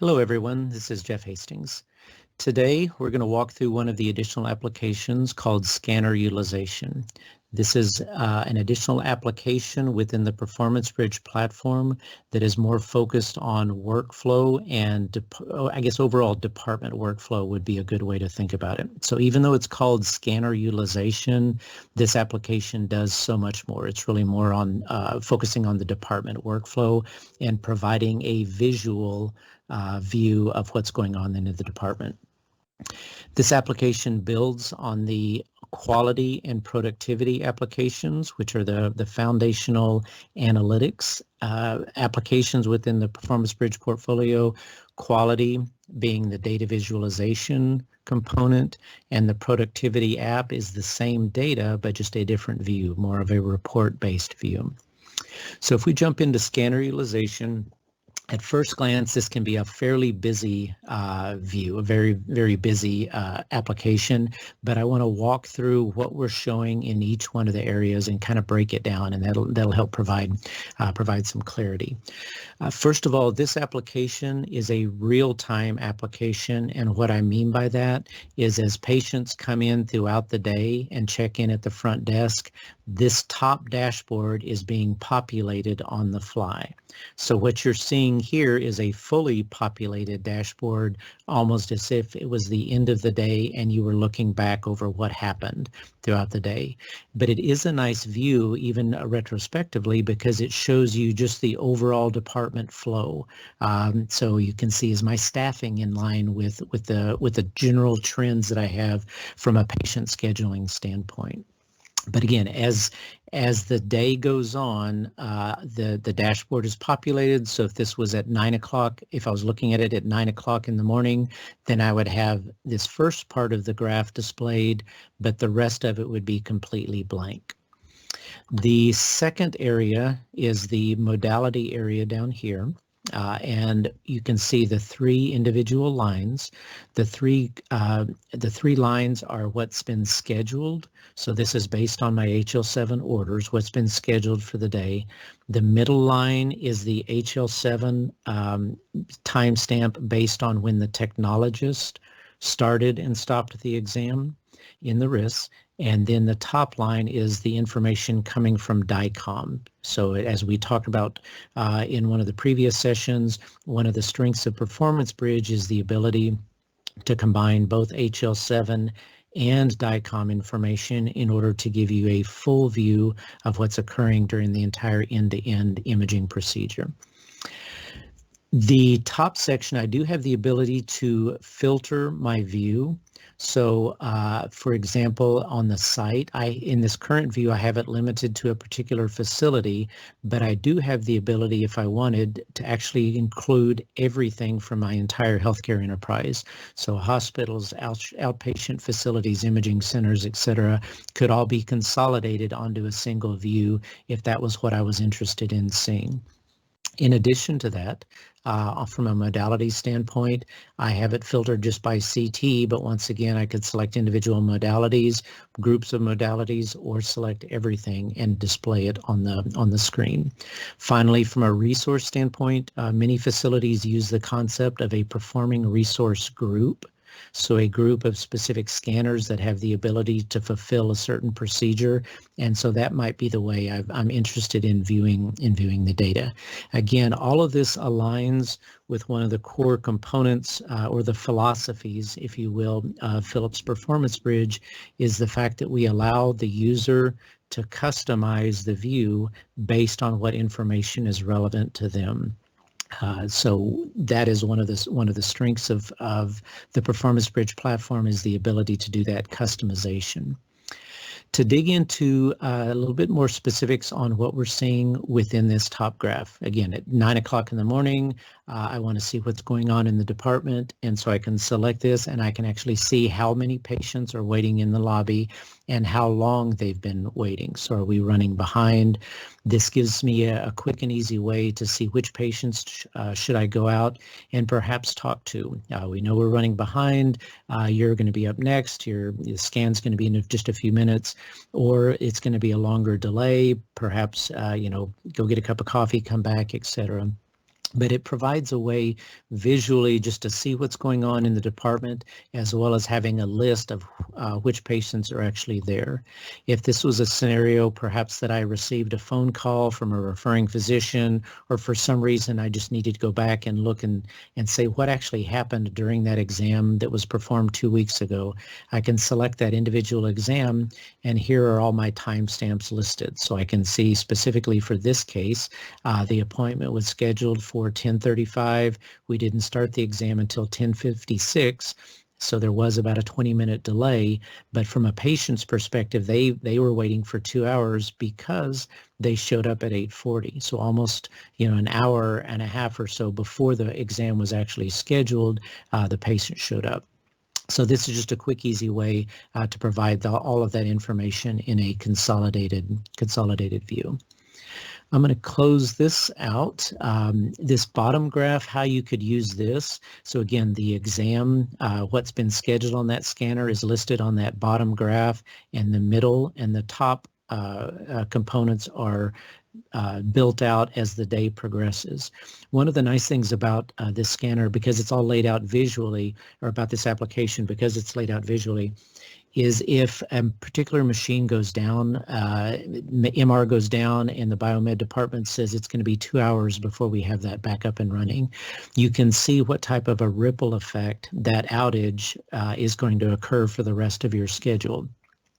Hello everyone, this is Jeff Hastings. Today we're going to walk through one of the additional applications called scanner utilization. This is an additional application within the Performance Bridge platform that is more focused on workflow and I guess overall department workflow would be a good way to think about it. So even though it's called scanner utilization, this application does so much more. It's really more on focusing on the department workflow and providing a visual view of what's going on in the department. This application builds on the quality and productivity applications, which are the foundational analytics applications within the Performance Bridge portfolio, quality being the data visualization component, and the productivity app is the same data, but just a different view, more of a report-based view. So if we jump into scanner utilization, at first glance, this can be a fairly busy view, a very, very busy application, but I want to walk through what we're showing in each one of the areas and kind of break it down, and that'll help provide some clarity. First of all, this application is a real-time application, and what I mean by that is as patients come in throughout the day and check in at the front desk, this top dashboard is being populated on the fly. So what you're seeing here is a fully populated dashboard, almost as if it was the end of the day and you were looking back over what happened throughout the day. But it is a nice view, even retrospectively, because it shows you just the overall department flow. So you can see, is my staffing in line with the general trends that I have from a patient scheduling standpoint. But again, as the day goes on, the dashboard is populated. So if this was at 9 o'clock, if I was looking at it at 9 o'clock in the morning, then I would have this first part of the graph displayed, but the rest of it would be completely blank. The second area is the modality area down here. And you can see the three individual lines. The three lines are what's been scheduled. So this is based on my HL7 orders, what's been scheduled for the day. The middle line is the HL7 timestamp based on when the technologist started and stopped the exam in the RIS. And then the top line is the information coming from DICOM. So as we talked about in one of the previous sessions, one of the strengths of Performance Bridge is the ability to combine both HL7 and DICOM information in order to give you a full view of what's occurring during the entire end-to-end imaging procedure. The top section, I do have the ability to filter my view. So, for example, on the site, in this current view, I have it limited to a particular facility, but I do have the ability, if I wanted, to actually include everything from my entire healthcare enterprise. So hospitals, outpatient facilities, imaging centers, et cetera, could all be consolidated onto a single view if that was what I was interested in seeing. In addition to that, from a modality standpoint, I have it filtered just by CT, but once again, I could select individual modalities, groups of modalities, or select everything and display it on the screen. Finally, from a resource standpoint, many facilities use the concept of a performing resource group. So a group of specific scanners that have the ability to fulfill a certain procedure. And so that might be the way I'm interested in viewing the data. Again, all of this aligns with one of the core components or the philosophies, if you will, of Philips Performance Bridge, is the fact that we allow the user to customize the view based on what information is relevant to them. So that is one of the strengths of the Performance Bridge platform, is the ability to do that customization. To dig into a little bit more specifics on what we're seeing within this top graph, again, at 9 o'clock in the morning, I want to see what's going on in the department, and so I can select this and I can actually see how many patients are waiting in the lobby and how long they've been waiting. So are we running behind? This gives me a quick and easy way to see which patients should I go out and perhaps talk to. We know we're running behind. You're going to be up next. Your scan's going to be in just a few minutes, or it's going to be a longer delay. Perhaps, go get a cup of coffee, come back, etc. but it provides a way visually just to see what's going on in the department, as well as having a list of which patients are actually there. If this was a scenario perhaps that I received a phone call from a referring physician, or for some reason I just needed to go back and look and say what actually happened during that exam that was performed 2 weeks ago, I can select that individual exam, and here are all my timestamps listed. So I can see specifically for this case, the appointment was scheduled for 10:35. We didn't start the exam until 10:56. So there was about a 20-minute delay, but from a patient's perspective, they were waiting for 2 hours because they showed up at 8:40. So almost, an hour and a half or so before the exam was actually scheduled, the patient showed up. So this is just a quick, easy way to provide all of that information in a consolidated view. I'm going to close this out. This bottom graph, how you could use this. So again, the exam, what's been scheduled on that scanner is listed on that bottom graph, and the middle and the top components are built out as the day progresses. One of the nice things about this scanner, because it's all laid out visually, or about this application, because it's laid out visually, is if a particular machine goes down, MR goes down, and the biomed department says it's going to be 2 hours before we have that back up and running, you can see what type of a ripple effect that outage is going to occur for the rest of your schedule.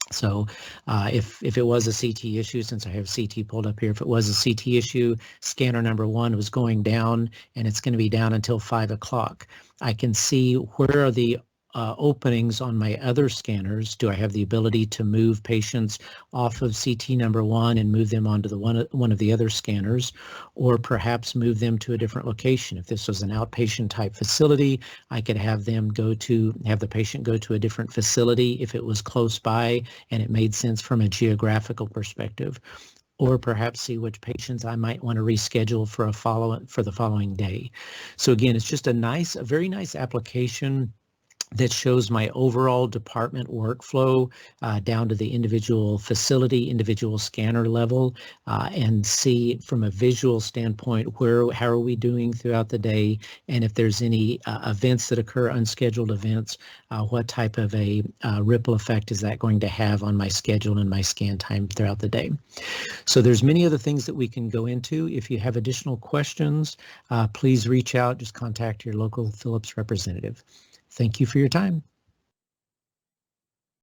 So if it was a CT issue, since I have CT pulled up here, if it was a CT issue, scanner number 1 was going down, and it's going to be down until 5 o'clock. I can see where are the openings on my other scanners. Do I have the ability to move patients off of CT number 1 and move them onto the one of the other scanners, or perhaps move them to a different location? If this was an outpatient type facility, I could have the patient go to a different facility if it was close by and it made sense from a geographical perspective, or perhaps see which patients I might want to reschedule for the following day. So again, it's just a very nice application that shows my overall department workflow down to the individual facility, individual scanner level, and see from a visual standpoint how are we doing throughout the day, and if there's any events that occur, unscheduled events, what type of a ripple effect is that going to have on my schedule and my scan time throughout the day. So there's many other things that we can go into. If you have additional questions, please reach out, just contact your local Philips representative. Thank you for your time.